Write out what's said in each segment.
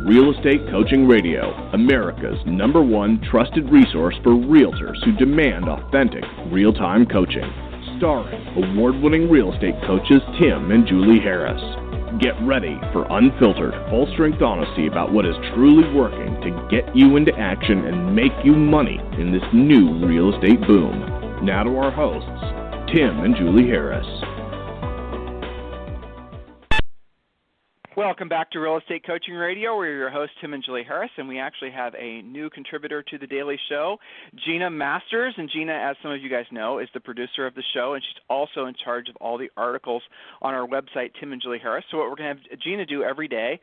Real Estate Coaching Radio, America's #1 trusted resource for realtors who demand authentic, real-time coaching. Starring award-winning real estate coaches Tim and Julie Harris. Get ready for unfiltered, full-strength honesty about what is truly working to get you into action and make you money in this new real estate boom. Now to our hosts, Tim and Julie Harris. Welcome back to Real Estate Coaching Radio. We're your hosts, Tim and Julie Harris, and we actually have a new contributor to the daily show, Gina Masters. And Gina, as some of you guys know, is the producer of the show, and she's also in charge of all the articles on our website, Tim and Julie Harris. So what we're going to have Gina do every day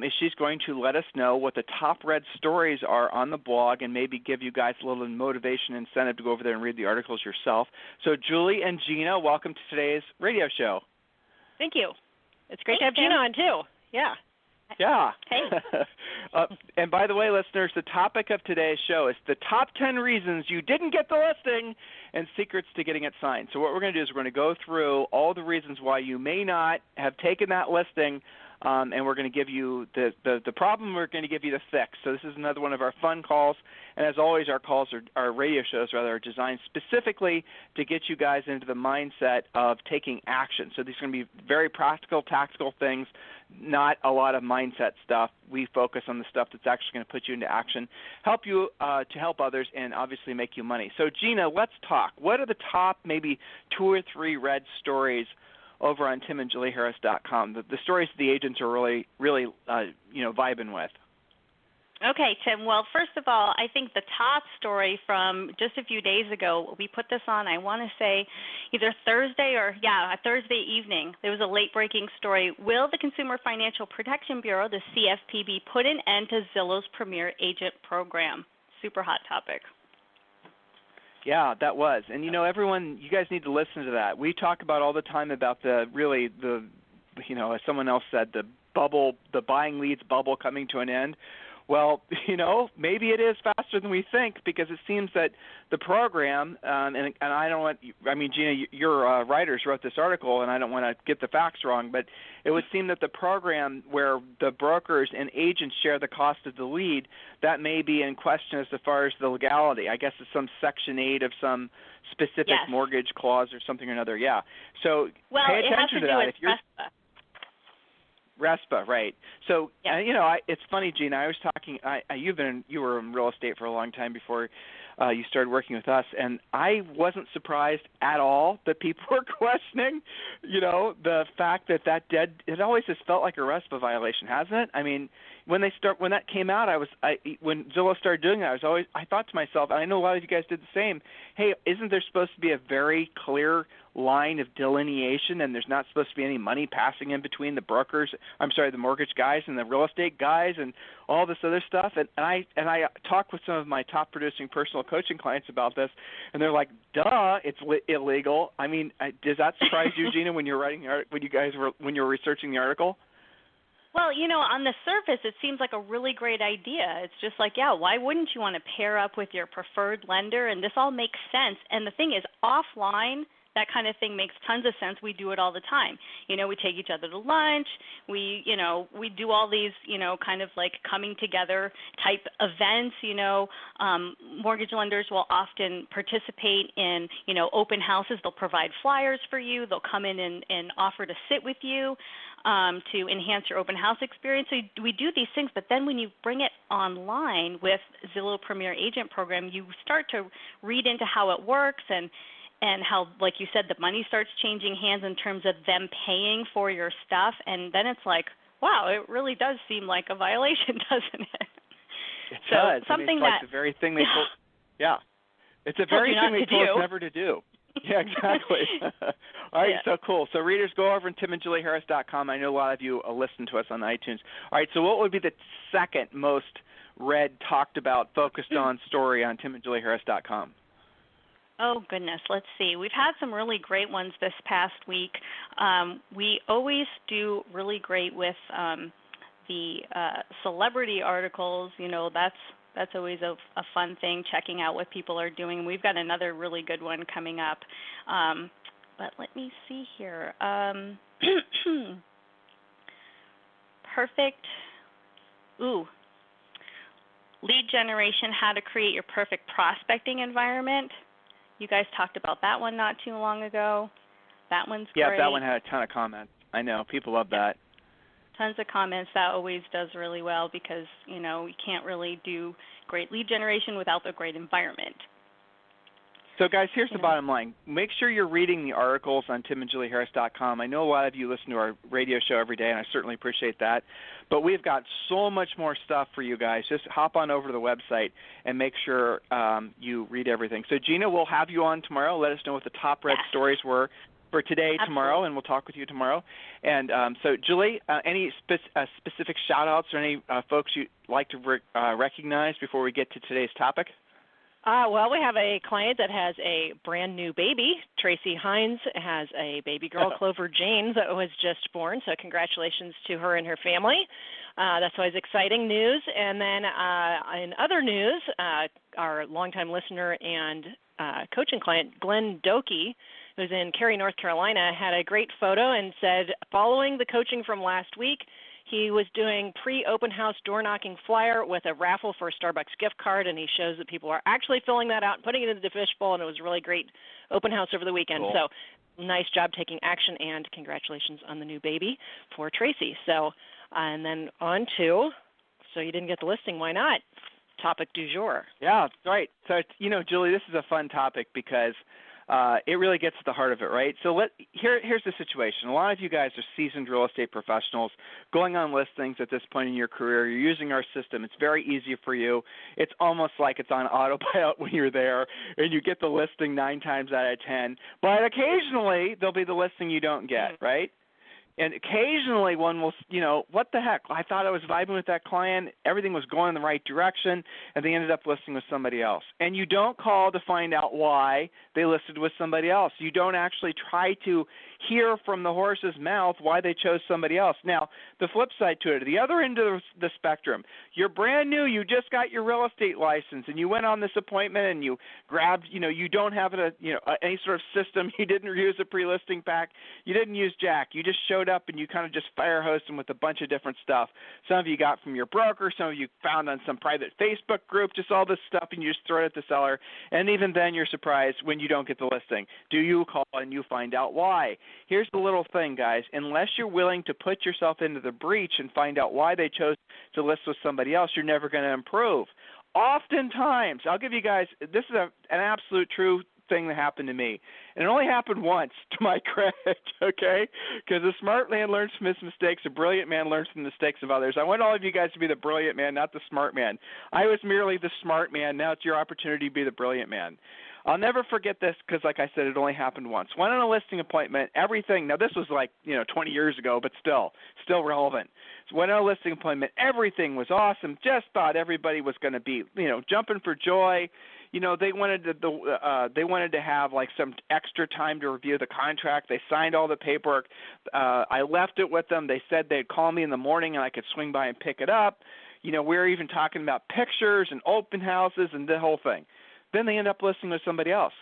is she's going to let us know what the top read stories are on the blog and maybe give you guys a little motivation incentive to go over there and read the articles yourself. So Julie and Gina, welcome to today's radio show. Thank you. It's great to have Gina on, too. Yeah. Yeah. Hey. And by the way, listeners, the topic of today's show is the top 10 reasons you didn't get the listing and secrets to getting it signed. So what we're going to do is we're going to go through all the reasons why you may not have taken that listing, and we're going to give you the problem. We're going to give you the fix. So this is another one of our fun calls. And as always, our radio shows are designed specifically to get you guys into the mindset of taking action. So these are going to be very practical, tactical things, not a lot of mindset stuff. We focus on the stuff that's actually going to put you into action, help you to help others, and obviously make you money. So Gina, let's talk. What are the top maybe 2 or 3 read stories over on timandjulieharris.com, the stories the agents are really vibing with? Okay, Tim. Well, first of all, I think the top story from just a few days ago, we put this on, I want to say, either Thursday or, a Thursday evening. There was a late-breaking story. Will the Consumer Financial Protection Bureau, the CFPB, put an end to Zillow's Premier Agent program? Super hot topic. Yeah, that was. And, everyone, you guys need to listen to that. We talk about all the time about as someone else said, the buying leads bubble coming to an end. Well, maybe it is faster than we think, because it seems that the program, and I don't want, Gina, your writers wrote this article, and I don't want to get the facts wrong, but it would seem that the program where the brokers and agents share the cost of the lead, that may be in question as far as the legality. I guess it's some Section 8 of some specific mortgage clause or something or another. Yeah. So pay attention to that. If you're RESPA, right. So, it's funny, Gina, I was talking, you were in real estate for a long time before you started working with us, and I wasn't surprised at all that people were questioning, the fact that it always has felt like a RESPA violation, hasn't it? I mean, when that came out, when Zillow started doing that, I thought to myself, and I know a lot of you guys did the same, hey, isn't there supposed to be a very clear line of delineation, and there's not supposed to be any money passing in between the mortgage guys and the real estate guys and all this other stuff? And I talked with some of my top producing personal coaching clients about this, and they're like, duh, it's illegal. I mean, does that surprise you, Gina, when you were researching the article? Well, on the surface, it seems like a really great idea. It's just like, why wouldn't you want to pair up with your preferred lender? And this all makes sense. And the thing is, offline, that kind of thing makes tons of sense. We do it all the time. We take each other to lunch. We do all these, kind of like coming together type events. Mortgage lenders will often participate in, open houses. They'll provide flyers for you. They'll come in and offer to sit with you to enhance your open house experience. So we do these things, but then when you bring it online with Zillow Premier Agent Program, you start to read into how it works and how, like you said, the money starts changing hands in terms of them paying for your stuff. And then it's like, wow, it really does seem like a violation, doesn't it? It does. It's like the very thing they told. Yeah. It's a very thing they told us never to do. Yeah, exactly. All right, so cool. So readers, go over to timandjulieharris.com. I know a lot of you listen to us on iTunes. All right, so what would be the second most read, talked about, focused on story on timandjulieharris.com? Oh, goodness. Let's see. We've had some really great ones this past week. We always do really great with the celebrity articles. That's always a fun thing, checking out what people are doing. We've got another really good one coming up. But let me see here. Perfect Ooh. Lead generation, how to create your perfect prospecting environment. You guys talked about that one not too long ago. That one's great. Yeah, that one had a ton of comments. I know. People love that. Tons of comments. That always does really well because, you can't really do great lead generation without a great environment. So, guys, here's the bottom line. Make sure you're reading the articles on timandjulieharris.com. I know a lot of you listen to our radio show every day, and I certainly appreciate that. But we've got so much more stuff for you guys. Just hop on over to the website and make sure you read everything. So, Gina, we'll have you on tomorrow. Let us know what the top read stories were for today, tomorrow, and we'll talk with you tomorrow. And so, Julie, any specific shout-outs or any folks you'd like to recognize before we get to today's topic? Well, we have a client that has a brand new baby. Tracy Hines has a baby girl, Clover Jane, that was just born. So congratulations to her and her family. That's always exciting news. And then in other news, our longtime listener and coaching client, Glenn Doki, who's in Cary, North Carolina, had a great photo and said, following the coaching from last week, he was doing pre-open house door-knocking flyer with a raffle for a Starbucks gift card, and he shows that people are actually filling that out and putting it into the fishbowl, and it was a really great open house over the weekend. Cool. So nice job taking action, and congratulations on the new baby for Tracy. So, and then on to, so you didn't get the listing, why not? Topic du jour. Yeah, that's right. So, Julie, this is a fun topic because it really gets to the heart of it, right? So here's the situation. A lot of you guys are seasoned real estate professionals going on listings at this point in your career. You're using our system. It's very easy for you. It's almost like it's on autopilot when you're there, and you get the listing 9 times out of 10. But occasionally there'll be the listing you don't get, right? And occasionally one will, what the heck? I thought I was vibing with that client. Everything was going in the right direction, and they ended up listing with somebody else. And you don't call to find out why they listed with somebody else. You don't actually try to hear from the horse's mouth why they chose somebody else. Now, the flip side to it, the other end of the spectrum, you're brand new, you just got your real estate license, and you went on this appointment and you grabbed, you don't have any sort of system. You didn't use a pre-listing pack. You didn't use Jack. You just showed up and you kind of just fire hosed them with a bunch of different stuff. Some of you got from your broker, some of you found on some private Facebook group, just all this stuff, and you just throw it at the seller. And even then you're surprised when you don't get the listing. Do you call and you find out why? Here's the little thing, guys. Unless you're willing to put yourself into the breach and find out why they chose to list with somebody else, you're never going to improve. Oftentimes, I'll give you guys, this is an absolute true thing that happened to me. And it only happened once, to my credit, okay? Because a smart man learns from his mistakes, a brilliant man learns from the mistakes of others. I want all of you guys to be the brilliant man, not the smart man. I was merely the smart man. Now it's your opportunity to be the brilliant man. I'll never forget this because, like I said, it only happened once. Went on a listing appointment, everything. Now, this was like, 20 years ago, but still relevant. So went on a listing appointment. Everything was awesome. Just thought everybody was going to be, jumping for joy. They wanted to have like some extra time to review the contract. They signed all the paperwork. I left it with them. They said they'd call me in the morning and I could swing by and pick it up. We were even talking about pictures and open houses and the whole thing. Then they end up listing with somebody else.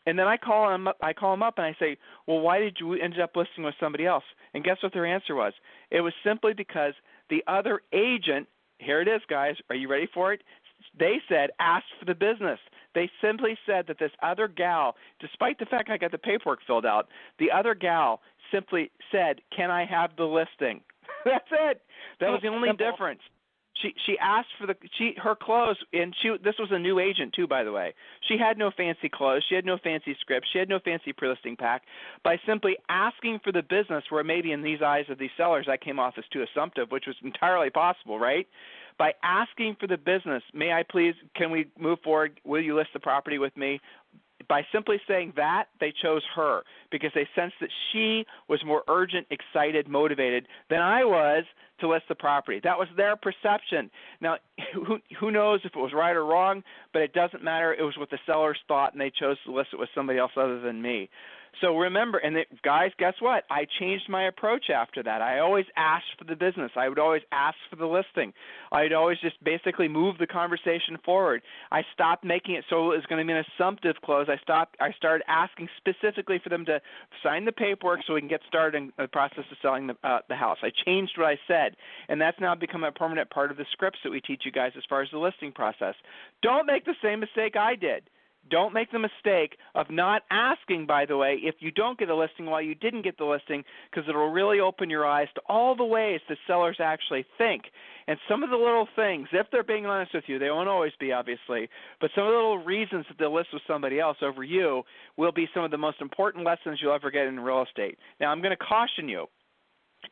And then I call them up and I say, well, why did you end up listing with somebody else? And guess what their answer was? It was simply because the other agent, here it is, guys, are you ready for it? They said, asked for the business. They simply said that this other gal, despite the fact I got the paperwork filled out, the other gal simply said, can I have the listing? That's it. That was the only difference. She asked for her clothes, and this was a new agent too, by the way. She had no fancy clothes, she had no fancy script, she had no fancy pre-listing pack. By simply asking for the business, where maybe in these eyes of these sellers I came off as too assumptive, which was entirely possible, right? By asking for the business, can we move forward? Will you list the property with me? By simply saying that, they chose her because they sensed that she was more urgent, excited, motivated than I was to list the property. That was their perception. Now, who knows if it was right or wrong, but it doesn't matter. It was what the sellers thought, and they chose to list it with somebody else other than me. So remember, guys, guess what? I changed my approach after that. I always asked for the business. I would always ask for the listing. I'd always just basically move the conversation forward. I stopped making it so it was going to be an assumptive close. I started asking specifically for them to sign the paperwork so we can get started in the process of selling the house. I changed what I said, and that's now become a permanent part of the scripts that we teach you guys as far as the listing process. Don't make the same mistake I did. Don't make the mistake of not asking, by the way, if you don't get a listing why you didn't get the listing, because it will really open your eyes to all the ways that sellers actually think. And some of the little things, if they're being honest with you, they won't always be, obviously, but some of the little reasons that they'll list with somebody else over you will be some of the most important lessons you'll ever get in real estate. Now, I'm going to caution you.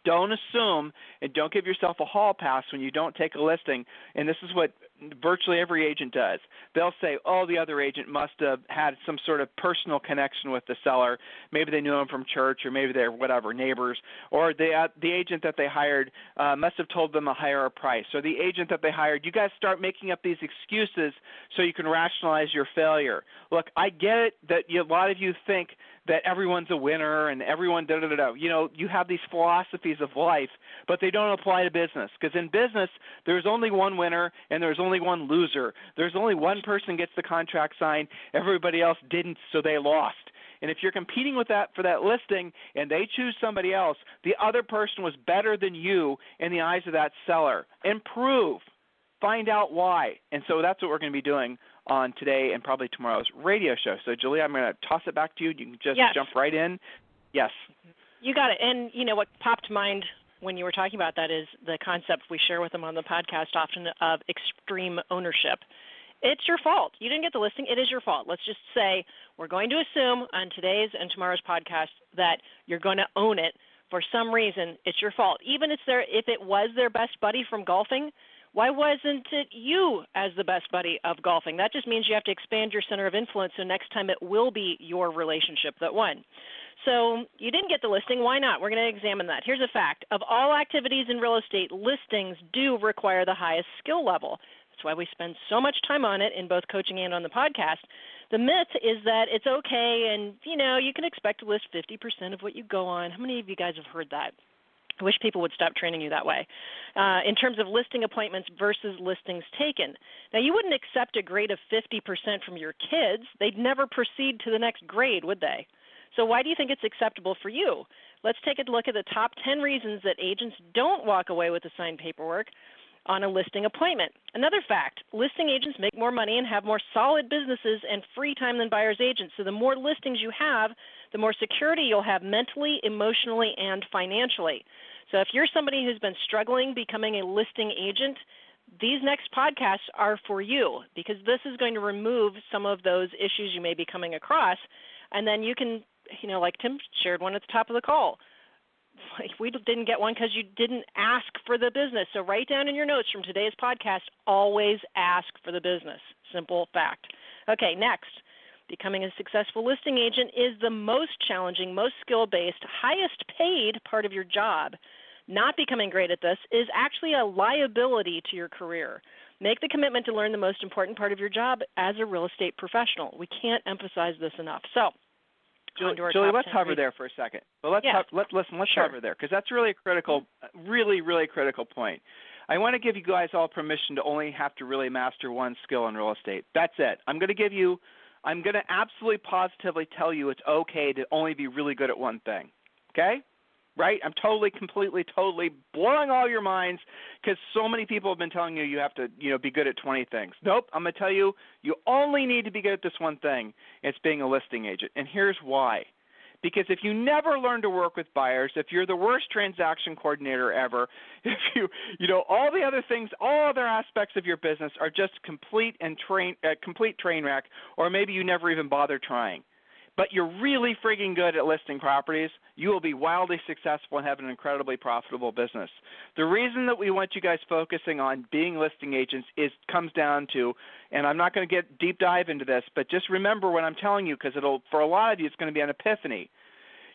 Don't assume and don't give yourself a hall pass when you don't take a listing, and this is what virtually every agent does. They'll say, oh, the other agent must have had some sort of personal connection with the seller. Maybe they knew him from church, or maybe they're whatever, neighbors, or the agent that they hired must have told them a higher price, or the agent that they hired. You guys start making up these excuses so you can rationalize your failure. Look, I get it that a lot of you think that everyone's a winner and everyone da-da-da-da. You know, you have these philosophies of life, but they don't apply to business, because in business there's only one winner and there's only one loser. There's only one person gets the contract signed. Everybody else didn't, so they lost. And if you're competing with that for that listing and they choose somebody else, the other person was better than you in the eyes of that seller. Improve. Find out why. And so that's what we're going to be doing on today and probably tomorrow's radio show. So, Julia, I'm going to toss it back to you. You can just jump right in. Yes. You got it. And, you know, what popped to mind when you were talking about that is the concept we share with them on the podcast often of extreme ownership. It's your fault. You didn't get the listing. It is your fault. Let's just say we're going to assume on today's and tomorrow's podcast that you're going to own it. For some reason, it's your fault. Even if it was their best buddy from golfing, why wasn't it you as the best buddy of golfing? That just means you have to expand your center of influence, so next time it will be your relationship that won. So you didn't get the listing. Why not? We're going to examine that. Here's a fact. Of all activities in real estate, listings do require the highest skill level. That's why we spend so much time on it in both coaching and on the podcast. The myth is that it's okay and, you know, you can expect to list 50% of what you go on. How many of you guys have heard that? I wish people would stop training you that way. In terms of listing appointments versus listings taken. Now, you wouldn't accept a grade of 50% from your kids. They'd never proceed to the next grade, would they? So why do you think it's acceptable for you? Let's take a look at the top 10 reasons that agents don't walk away with the signed paperwork on a listing appointment. Another fact, listing agents make more money and have more solid businesses and free time than buyer's agents. So the more listings you have, the more security you'll have mentally, emotionally, and financially. So if you're somebody who's been struggling becoming a listing agent, these next podcasts are for you, because this is going to remove some of those issues you may be coming across. And then you can, you know, like Tim shared one at the top of the call. We didn't get one because you didn't ask for the business. So write down in your notes from today's podcast, always ask for the business. Simple fact. Okay, next. Becoming a successful listing agent is the most challenging, most skill-based, highest paid part of your job. Not becoming great at this is actually a liability to your career. Make the commitment to learn the most important part of your job as a real estate professional. We can't emphasize this enough. So, Julie, let's hover there for a second. Well, let's hover there, because that's really a critical, really critical point. I want to give you guys all permission to only have to really master one skill in real estate. That's it. I'm going to absolutely positively tell you it's okay to only be really good at one thing. Okay? Right? I'm totally blowing all your minds, because so many people have been telling you have to, be good at 20 things. Nope. I'm going to tell you, you only need to be good at this one thing. It's being a listing agent. And here's why. Because if you never learn to work with buyers, if you're the worst transaction coordinator ever, if all the other things, all other aspects of your business are just complete train wreck, or maybe you never even bother trying, but you're really freaking good at listing properties, you will be wildly successful and have an incredibly profitable business. The reason that we want you guys focusing on being listing agents comes down to, and I'm not going to get deep dive into this, but just remember what I'm telling you, because for a lot of you it's going to be an epiphany.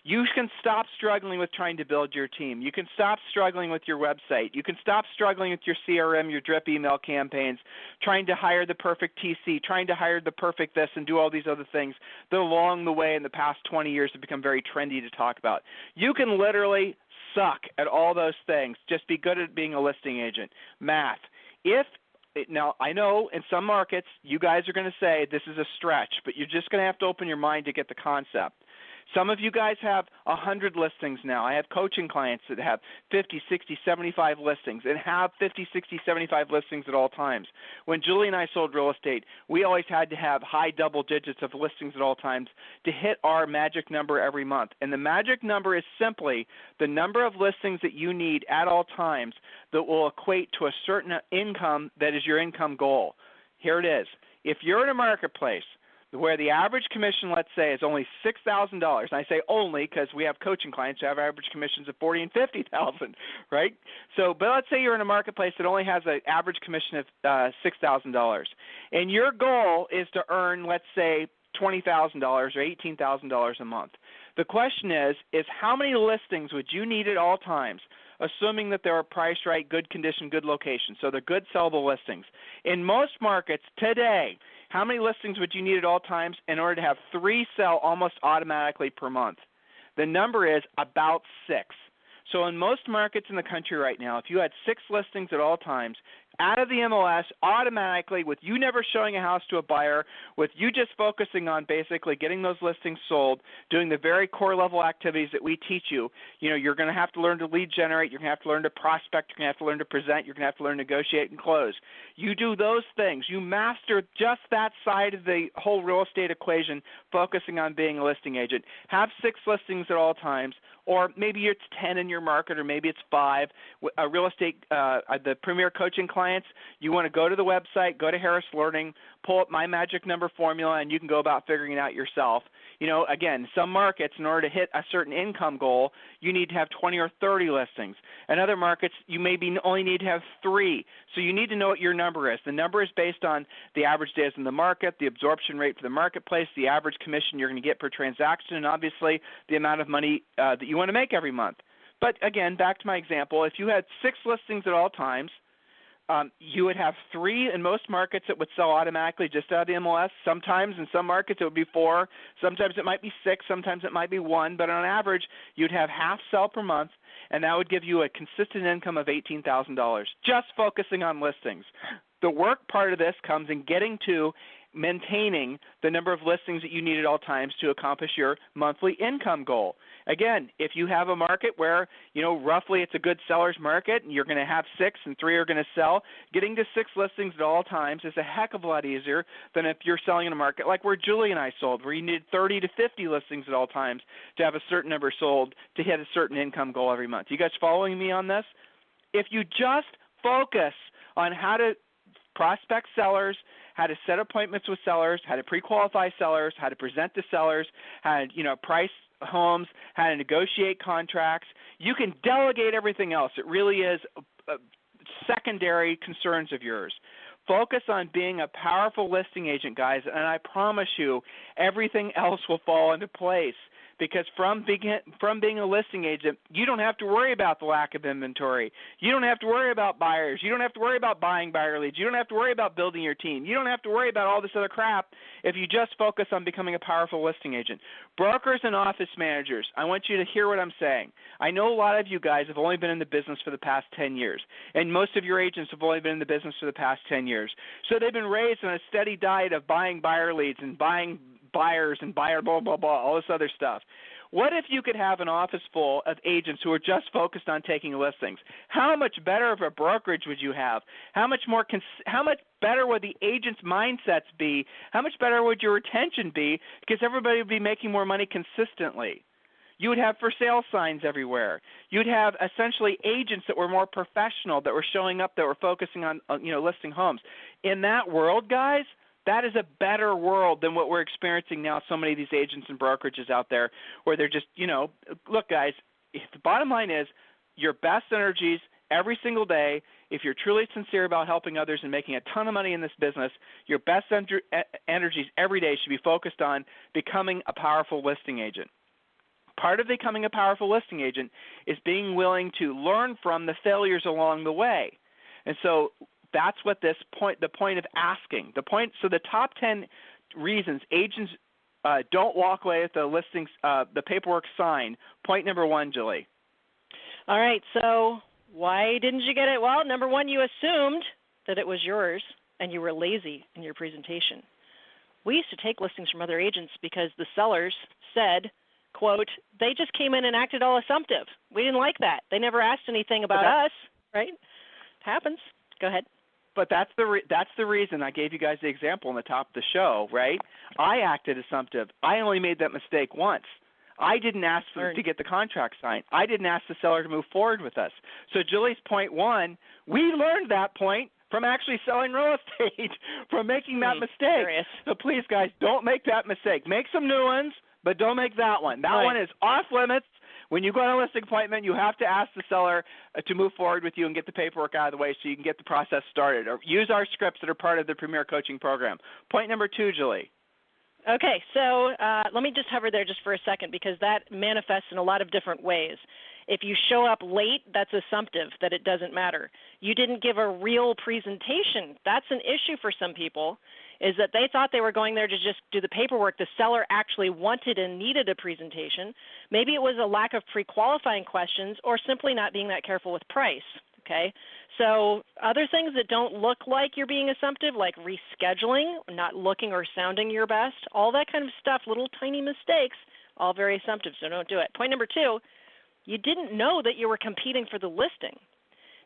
You can stop struggling with trying to build your team. You can stop struggling with your website. You can stop struggling with your CRM, your drip email campaigns, trying to hire the perfect TC, trying to hire the perfect this and do all these other things that along the way in the past 20 years have become very trendy to talk about. You can literally suck at all those things. Just be good at being a listing agent. Math. Now, I know in some markets you guys are going to say this is a stretch, but you're just going to have to open your mind to get the concept. Some of you guys have 100 listings now. I have coaching clients that have 50, 60, 75 listings and have 50, 60, 75 listings at all times. When Julie and I sold real estate, we always had to have high double digits of listings at all times to hit our magic number every month. And the magic number is simply the number of listings that you need at all times that will equate to a certain income that is your income goal. Here it is. If you're in a marketplace where the average commission, let's say, is only $6,000. And I say only because we have coaching clients who have average commissions of $40,000 and $50,000, right? So, but let's say you're in a marketplace that only has an average commission of $6,000, and your goal is to earn, let's say, $20,000 or $18,000 a month. The question is how many listings would you need at all times, assuming that they are priced right, good condition, good location, so they're good sellable listings. In most markets today, how many listings would you need at all times in order to have 3 sell almost automatically per month? The number is about 6. So in most markets in the country right now, if you had 6 listings at all times, out of the MLS automatically, with you never showing a house to a buyer, with you just focusing on basically getting those listings sold, doing the very core level activities that we teach you, you're going to have to learn to lead generate, you're going to have to learn to prospect, you're going to have to learn to present, you're going to have to learn to negotiate and close. You do those things. You master just that side of the whole real estate equation, focusing on being a listing agent. Have 6 listings at all times, or maybe it's 10 in your market, or maybe it's 5. A real estate, the premier coaching clients, you want to go to the website, go to Harris Learning, pull up my magic number formula, and you can go about figuring it out yourself. Again, some markets, in order to hit a certain income goal, you need to have 20 or 30 listings. In other markets, you maybe only need to have 3. So you need to know what your number is. The number is based on the average days in the market, the absorption rate for the marketplace, the average commission you're going to get per transaction, and obviously the amount of money that you want to make every month. But again, back to my example, if you had 6 listings at all times, you would have 3 in most markets that would sell automatically just out of the MLS. Sometimes in some markets it would be 4. Sometimes it might be 6. Sometimes it might be 1. But on average, you'd have half sell per month, and that would give you a consistent income of $18,000 just focusing on listings. The work part of this comes in getting to maintaining the number of listings that you need at all times to accomplish your monthly income goal. Again, if you have a market where, roughly it's a good seller's market and you're going to have 6 and 3 are going to sell, getting to 6 listings at all times is a heck of a lot easier than if you're selling in a market like where Julie and I sold, where you need 30 to 50 listings at all times to have a certain number sold to hit a certain income goal every month. You guys following me on this? If you just focus on how to prospect sellers, how to set appointments with sellers, how to pre-qualify sellers, how to present to sellers, how to price homes, how to negotiate contracts, you can delegate everything else. It really is secondary concerns of yours. Focus on being a powerful listing agent, guys, and I promise you everything else will fall into place. Because from being a listing agent, you don't have to worry about the lack of inventory. You don't have to worry about buyers. You don't have to worry about buying buyer leads. You don't have to worry about building your team. You don't have to worry about all this other crap if you just focus on becoming a powerful listing agent. Brokers and office managers, I want you to hear what I'm saying. I know a lot of you guys have only been in the business for the past 10 years, and most of your agents have only been in the business for the past 10 years. So they've been raised on a steady diet of buying buyer leads and buying buyers and buyer blah, blah, blah, all this other stuff. What if you could have an office full of agents who are just focused on taking listings? How much better of a brokerage would you have? How much better would the agent's mindsets be? How much better would your retention be? Because everybody would be making more money consistently. You would have for sale signs everywhere. You'd have essentially agents that were more professional, that were showing up, that were focusing on listing homes. In that world, guys, that is a better world than what we're experiencing now, so many of these agents and brokerages out there where they're just, look, guys, the bottom line is your best energies every single day, if you're truly sincere about helping others and making a ton of money in this business, your best energies every day should be focused on becoming a powerful listing agent. Part of becoming a powerful listing agent is being willing to learn from the failures along the way. And so that's what the point of asking. So the top 10 reasons agents don't walk away with the listings, the paperwork signed. Point number 1, Julie. All right, so why didn't you get it? Well, number 1, you assumed that it was yours and you were lazy in your presentation. We used to take listings from other agents because the sellers said, quote, they just came in and acted all assumptive. We didn't like that. They never asked anything about us, right? It happens. Go ahead. But that's the reason I gave you guys the example on the top of the show, right? I acted assumptive. I only made that mistake once. I didn't ask to get the contract signed. I didn't ask the seller to move forward with us. So Julie's point 1, we learned that point from actually selling real estate, from making that mistake. Serious. So please, guys, don't make that mistake. Make some new ones, but don't make that one. That one is off limits. When you go on a listing appointment, you have to ask the seller to move forward with you and get the paperwork out of the way so you can get the process started. Or use our scripts that are part of the Premier Coaching Program. Point number 2, Julie. Okay, so let me just hover there just for a second because that manifests in a lot of different ways. If you show up late, that's assumptive, that it doesn't matter. You didn't give a real presentation. That's an issue for some people, is that they thought they were going there to just do the paperwork. The seller actually wanted and needed a presentation. Maybe it was a lack of pre-qualifying questions or simply not being that careful with price. Okay, so other things that don't look like you're being assumptive, like rescheduling, not looking or sounding your best, all that kind of stuff, little tiny mistakes, all very assumptive, so don't do it. Point number 2, you didn't know that you were competing for the listing.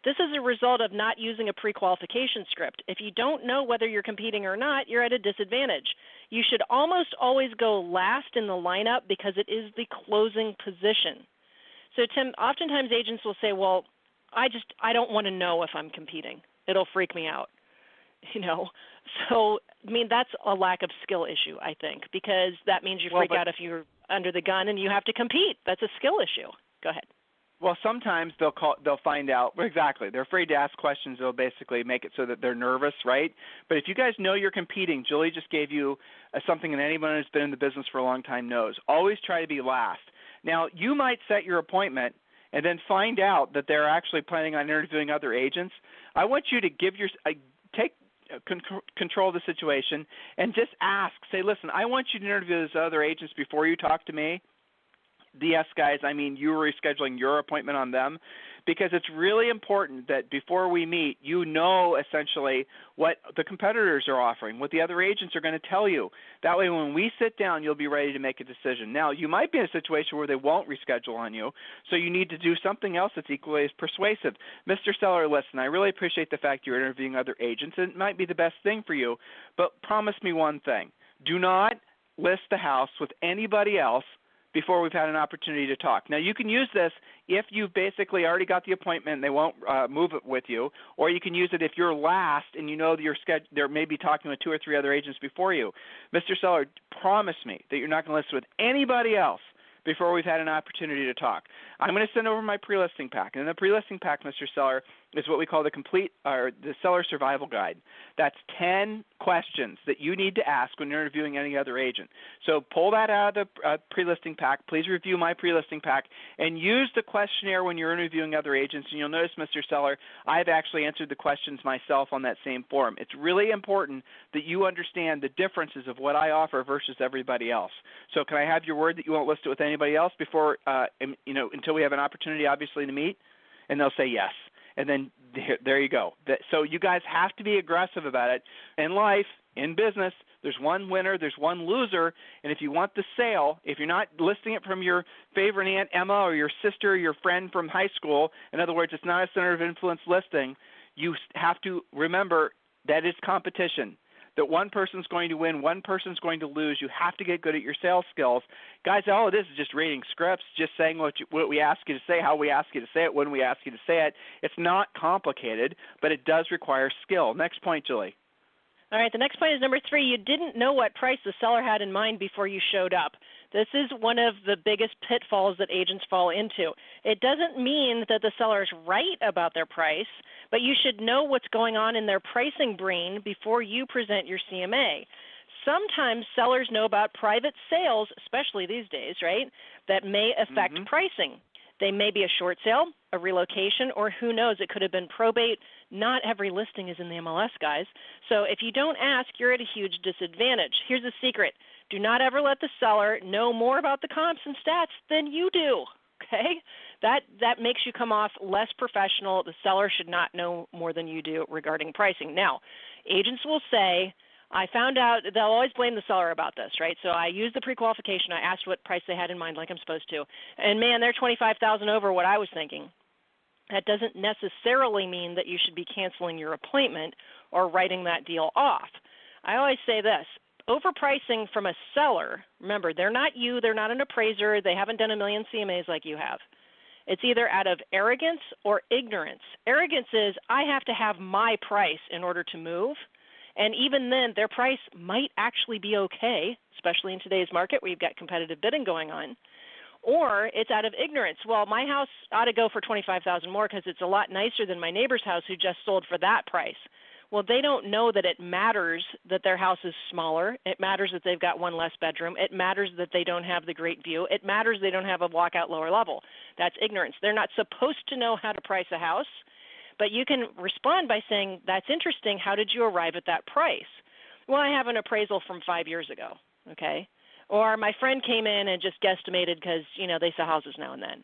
This is a result of not using a pre-qualification script. If you don't know whether you're competing or not, you're at a disadvantage. You should almost always go last in the lineup because it is the closing position. So, Tim, oftentimes agents will say, well, I don't want to know if I'm competing. It'll freak me out, So, I mean, that's a lack of skill issue, I think, because that means you freak out if you're under the gun and you have to compete. That's a skill issue. Go ahead. Well, sometimes they'll find out. Exactly. They're afraid to ask questions. They'll basically make it so that they're nervous, right? But if you guys know you're competing, Julie just gave you something that anyone who's been in the business for a long time knows. Always try to be last. Now, you might set your appointment and then find out that they're actually planning on interviewing other agents. I want you to take control of the situation and just ask. Say, listen, I want you to interview those other agents before you talk to me. Yes, guys, I mean you were rescheduling your appointment on them because it's really important that before we meet, you know essentially what the competitors are offering, what the other agents are going to tell you. That way when we sit down, you'll be ready to make a decision. Now, you might be in a situation where they won't reschedule on you, so you need to do something else that's equally as persuasive. Mr. Seller, listen, I really appreciate the fact you're interviewing other agents. It might be the best thing for you, but promise me one thing. Do not list the house with anybody else before we've had an opportunity to talk. Now, you can use this if you've basically already got the appointment and they won't move it with you, or you can use it if you're last and you know that they're maybe talking with 2 or 3 other agents before you. Mr. Seller, promise me that you're not going to list with anybody else before we've had an opportunity to talk. I'm going to send over my pre-listing pack. And the pre-listing pack, Mr. Seller, is what we call the Seller Survival Guide. That's 10 questions that you need to ask when you're interviewing any other agent. So pull that out of the pre-listing pack. Please review my pre-listing pack and use the questionnaire when you're interviewing other agents. And you'll notice, Mr. Seller, I've actually answered the questions myself on that same form. It's really important that you understand the differences of what I offer versus everybody else. So can I have your word that you won't list it with anybody else before, until we have an opportunity, obviously, to meet? And they'll say yes. And then there you go. So you guys have to be aggressive about it. In life, in business, there's one winner, there's one loser. And if you want the sale, if you're not listing it from your favorite Aunt Emma or your sister or your friend from high school, in other words, it's not a center of influence listing, you have to remember that it's competition. That one person's going to win, one person's going to lose. You have to get good at your sales skills. Guys, all it is just reading scripts, just saying what we ask you to say, how we ask you to say it, when we ask you to say it. It's not complicated, but it does require skill. Next point, Julie. All right, the next point is number 3. You didn't know what price the seller had in mind before you showed up. This is one of the biggest pitfalls that agents fall into. It doesn't mean that the seller is right about their price, but you should know what's going on in their pricing brain before you present your CMA. sometimes sellers know about private sales, especially these days, right, that may affect pricing. They may be a short sale, a relocation, or who knows, it could have been probate. Not every listing is in the MLS, guys. So if you don't ask, you're at a huge disadvantage. Here's the secret. Do not ever let the seller know more about the comps and stats than you do, okay? That makes you come off less professional. The seller should not know more than you do regarding pricing. Now, agents will say, I found out, they'll always blame the seller about this, right? So I used the pre-qualification. I asked what price they had in mind like I'm supposed to. And, man, they're $25,000 over what I was thinking. That doesn't necessarily mean that you should be canceling your appointment or writing that deal off. I always say this. Overpricing from a seller, remember, they're not you, they're not an appraiser, they haven't done a million CMAs like you have. It's either out of arrogance or ignorance. Arrogance is, I have to have my price in order to move. And even then, their price might actually be okay, especially in today's market where you've got competitive bidding going on. Or it's out of ignorance. Well, my house ought to go for $25,000 more because it's a lot nicer than my neighbor's house who just sold for that price. Well, they don't know that it matters that their house is smaller. It matters that they've got one less bedroom. It matters that they don't have the great view. It matters they don't have a walkout lower level. That's ignorance. They're not supposed to know how to price a house. But you can respond by saying, that's interesting. How did you arrive at that price? Well, I have an appraisal from 5 years ago, okay? Or my friend came in and just guesstimated because, they sell houses now and then.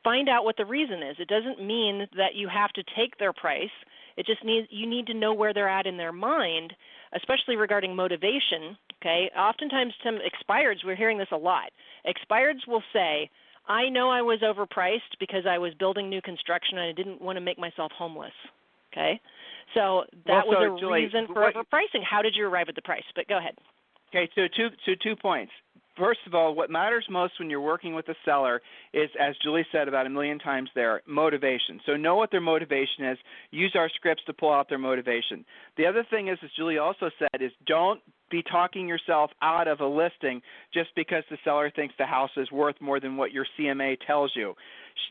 Find out what the reason is. It doesn't mean that you have to take their price. It just means you need to know where they're at in their mind, especially regarding motivation, okay? Oftentimes, expireds, we're hearing this a lot. Expireds will say, I know I was overpriced because I was building new construction and I didn't want to make myself homeless, okay? So that was a reason for overpricing. How did you arrive at the price? But go ahead. Okay, so 2 points. First of all, what matters most when you're working with a seller is, as Julie said about a million times there, motivation. So know what their motivation is. Use our scripts to pull out their motivation. The other thing is, as Julie also said, is don't be talking yourself out of a listing just because the seller thinks the house is worth more than what your CMA tells you.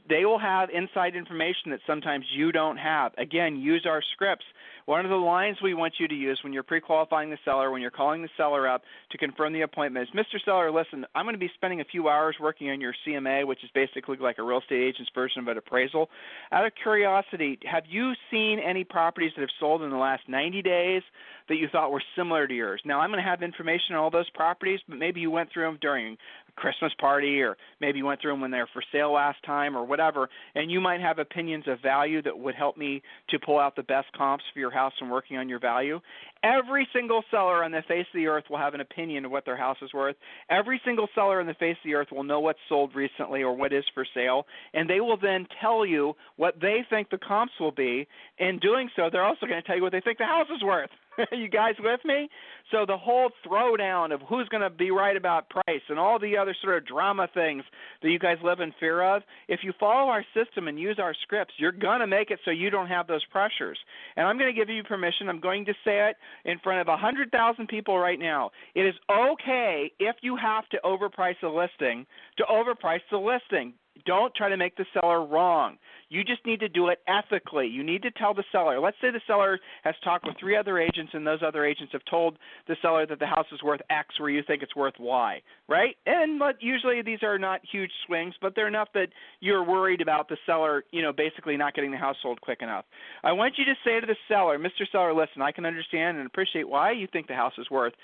They will have inside information that sometimes you don't have. Again, use our scripts. One of the lines we want you to use when you're pre-qualifying the seller, when you're calling the seller up to confirm the appointment is, Mr. Seller, listen, I'm going to be spending a few hours working on your CMA, which is basically like a real estate agent's version of an appraisal. Out of curiosity, have you seen any properties that have sold in the last 90 days that you thought were similar to yours? Now, I'm going to have information on all those properties, but maybe you went through them during Christmas party, or maybe you went through them when they were for sale last time or whatever, and you might have opinions of value that would help me to pull out the best comps for your house and working on your value. Every single seller on the face of the earth will have an opinion of what their house is worth. Every single seller on the face of the earth will know what's sold recently or what is for sale, and they will then tell you what they think the comps will be. In doing so, they're also going to tell you what they think the house is worth. You guys with me? So the whole throwdown of who's going to be right about price and all the other sort of drama things that you guys live in fear of, if you follow our system and use our scripts, you're going to make it so you don't have those pressures. And I'm going to give you permission. I'm going to say it in front of 100,000 people right now. It is okay if you have to overprice a listing to overprice the listing. Don't try to make the seller wrong. You just need to do it ethically. You need to tell the seller. Let's say the seller has talked with 3 other agents, and those other agents have told the seller that the house is worth X where you think it's worth Y, right? And usually these are not huge swings, but they're enough that you're worried about the seller, basically not getting the house sold quick enough. I want you to say to the seller, Mr. Seller, listen, I can understand and appreciate why you think the house is worth,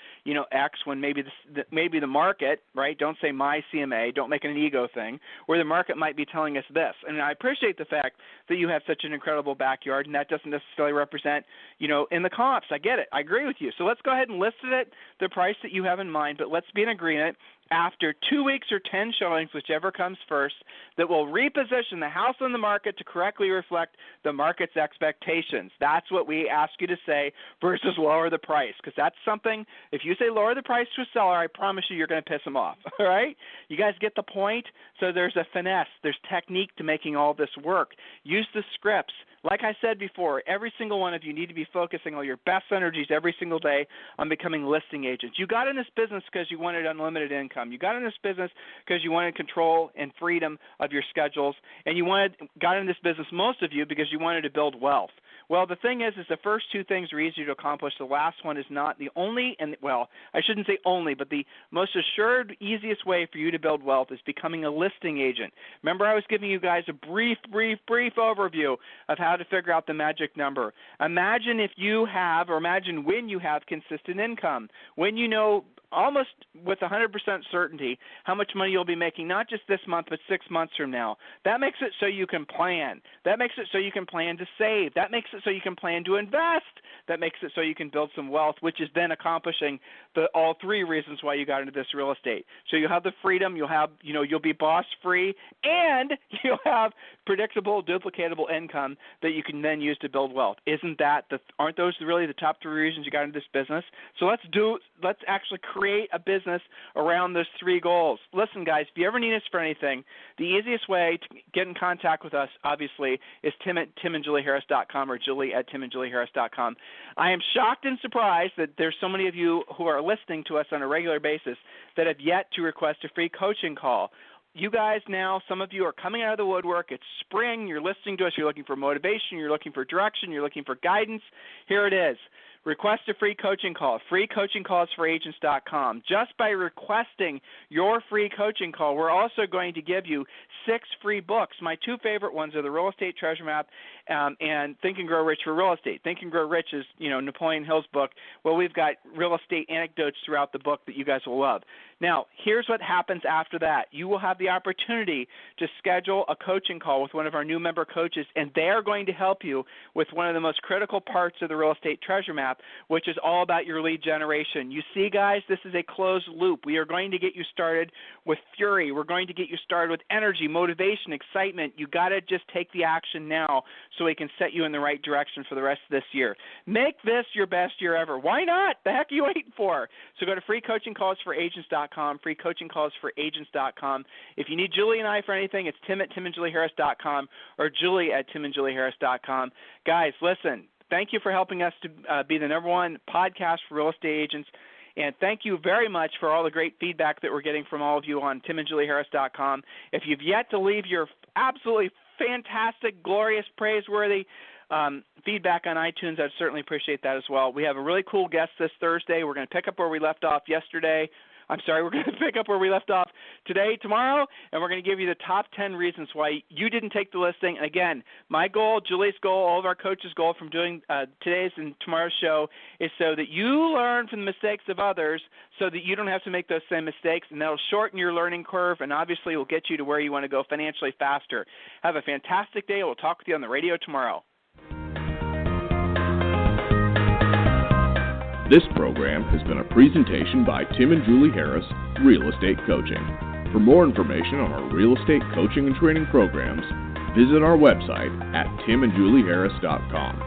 X when maybe the market, right? Don't say my CMA. Don't make it an ego thing, where the market might be telling us this. And I appreciate the fact that you have such an incredible backyard, and that doesn't necessarily represent, in the comps. I get it. I agree with you. So let's go ahead and list it at the price that you have in mind, but let's be in agreement after 2 weeks or 10 showings, whichever comes first, that will reposition the house on the market to correctly reflect the market's expectations. That's what we ask you to say versus lower the price, because that's something, if you say lower the price to a seller, I promise you're going to piss them off, all right? You guys get the point? So there's a finesse. There's technique to making all this work. Use the scripts. Like I said before, every single one of you need to be focusing all your best energies every single day on becoming listing agents. You got in this business because you wanted unlimited income. You got in this business because you wanted control and freedom of your schedules, and got in this business, most of you, because you wanted to build wealth. Well, the thing is the first two things are easy to accomplish. The last one is not. The only, and well, I shouldn't say only, but the most assured, easiest way for you to build wealth is becoming a listing agent. Remember, I was giving you guys a brief overview of how to figure out the magic number. Imagine if you have, or imagine when you have consistent income, when you know almost with 100% certainty how much money you'll be making, not just this month, but 6 months from now. That makes it so you can plan. That makes it so you can plan to save. That makes it so you can plan to invest. That makes it so you can build some wealth, which is then accomplishing all three reasons why you got into this real estate. So you'll have the freedom, you'll be boss free, and you'll have predictable, duplicatable income that you can then use to build wealth. Aren't those really the top three reasons you got into this business? So let's actually create a business around those three goals. Listen, guys, if you ever need us for anything, the easiest way to get in contact with us, obviously, is timandjulieharris.com or julie@timandjulieharris.com. I am shocked and surprised that there's so many of you who are listening to us on a regular basis that have yet to request a free coaching call. You guys now, some of you are coming out of the woodwork. It's spring. You're listening to us. You're looking for motivation. You're looking for direction. You're looking for guidance. Here it is. Request a free coaching call, freecoachingcallsforagents.com. Just by requesting your free coaching call, we're also going to give you 6 free books. My 2 favorite ones are the Real Estate Treasure Map and Think and Grow Rich for Real Estate. Think and Grow Rich is, Napoleon Hill's book. Well, we've got real estate anecdotes throughout the book that you guys will love. Now, here's what happens after that. You will have the opportunity to schedule a coaching call with one of our new member coaches, and they are going to help you with one of the most critical parts of the Real Estate Treasure Map, which is all about your lead generation. You see, guys, this is a closed loop. We are going to get you started with fury. We're going to get you started with energy, motivation, excitement. You got to just take the action now so we can set you in the right direction for the rest of this year. Make this your best year ever. Why not? The heck are you waiting for? So go to freecoachingcallsforagents.com, freecoachingcallsforagents.com. If you need Julie and I for anything, it's tim@timandjulieharris.com or julie@timandjulieharris.com. Guys, listen. Thank you for helping us to be the #1 podcast for real estate agents. And thank you very much for all the great feedback that we're getting from all of you on timandjulieharris.com. If you've yet to leave your absolutely fantastic, glorious, praiseworthy feedback on iTunes, I'd certainly appreciate that as well. We have a really cool guest this Thursday. We're going to pick up where we left off we're going to pick up where we left off tomorrow, and we're going to give you the top 10 reasons why you didn't take the listing. And again, my goal, Julie's goal, all of our coaches' goal from doing today's and tomorrow's show is so that you learn from the mistakes of others so that you don't have to make those same mistakes, and that'll shorten your learning curve and obviously will get you to where you want to go financially faster. Have a fantastic day. We'll talk with you on the radio tomorrow. This program has been a presentation by Tim and Julie Harris, Real Estate Coaching. For more information on our real estate coaching and training programs, visit our website at timandjulieharris.com.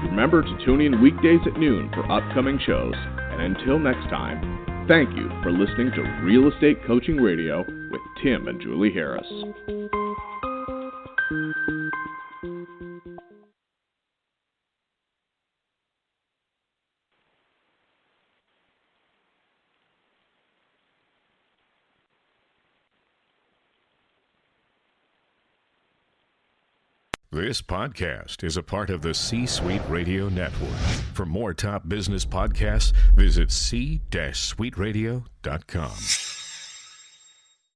Remember to tune in weekdays at noon for upcoming shows, and until next time, thank you for listening to Real Estate Coaching Radio with Tim and Julie Harris. This podcast is a part of the C-Suite Radio Network. For more top business podcasts, visit c-suiteradio.com.